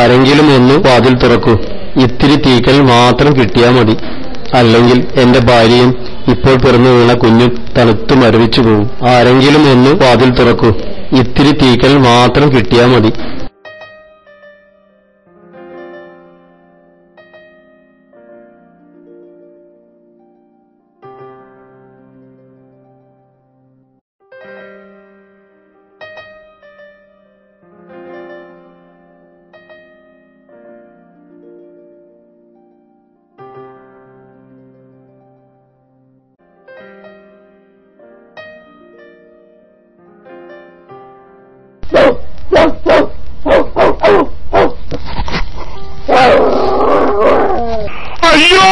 ആരെങ്കിലും ഒന്ന് വാതിൽ തുറക്കൂ. ഇത്തിരി തീക്കൽ മാത്രം കിട്ടിയാൽ മതി. അല്ലെങ്കിൽ എന്റെ ഭാര്യയും ഇപ്പോൾ പിറന്നു വീണ കുഞ്ഞും തണുത്തു മരവിച്ചു പോകും. ആരെങ്കിലും ഒന്ന് വാതിൽ തുറക്കൂ. ഇത്തിരി തീക്കൽ മാത്രം കിട്ടിയാൽ മതി. അയ്യോ!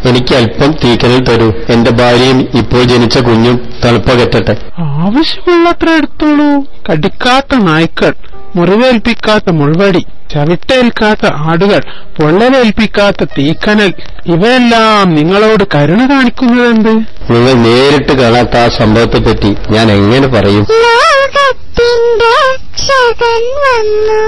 എനിക്ക് അല്പം തീക്കനൽ തരൂ. എന്റെ ഭാര്യയും ഇപ്പോൾ ജനിച്ച കുഞ്ഞും തണുപ്പകറ്റട്ടെ. ആവശ്യമുള്ളത്ര എടുത്തോളൂ. കടിക്കാത്ത നായ്ക്കൾ, മുറിവേൽപ്പിക്കാത്ത മുൾവടി, ചവിട്ടേൽക്കാത്ത ആടുകൾ, പൊള്ളലേൽപ്പിക്കാത്ത തീക്കനൽ, ഇവയെല്ലാം നിങ്ങളോട് കരുണ കാണിക്കുന്നതെന്ത്? നിങ്ങൾ നേരിട്ട് കാണാത്ത ആ സംഭവത്തെപ്പറ്റി ഞാൻ എങ്ങനെ പറയും? ലോകത്തിന്റെ രക്ഷകൻ വന്നു,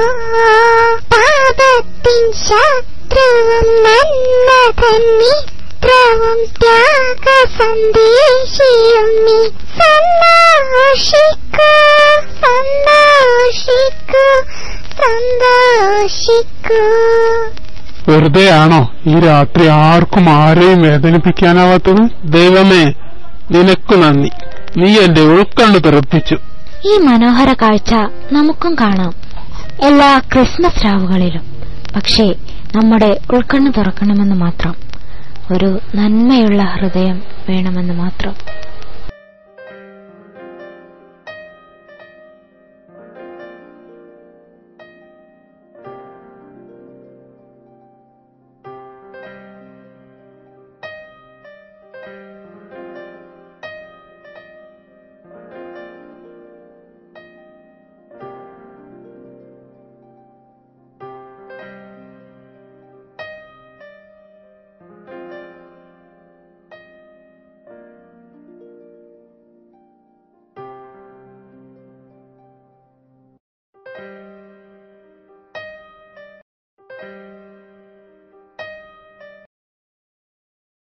പാപത്തിൻ ശത്രുവും നന്മതൻ മിത്രവും ത്യാഗ സന്ദേശിയും നീ. സന്തോഷിക്കൂ, സന്തോഷിക്കൂ, സന്തോഷിക്കൂ. വെറുതെയാണോ ഈ രാത്രി ആർക്കും ആരെയും വേദനിപ്പിക്കാനാവാത്തത്? ദൈവമേ, നിനക്കു നന്ദി. നീ എന്റെ ഉൾക്കണ്ണു തെറിപ്പിച്ചു. ഈ മനോഹര കാഴ്ച നമുക്കും കാണാം എല്ലാ ക്രിസ്മസ് രാവുകളിലും. പക്ഷേ നമ്മുടെ ഉൾക്കണ്ണ് തുറക്കണമെന്ന് മാത്രം. ഒരു നന്മയുള്ള ഹൃദയം വേണമെന്ന് മാത്രം.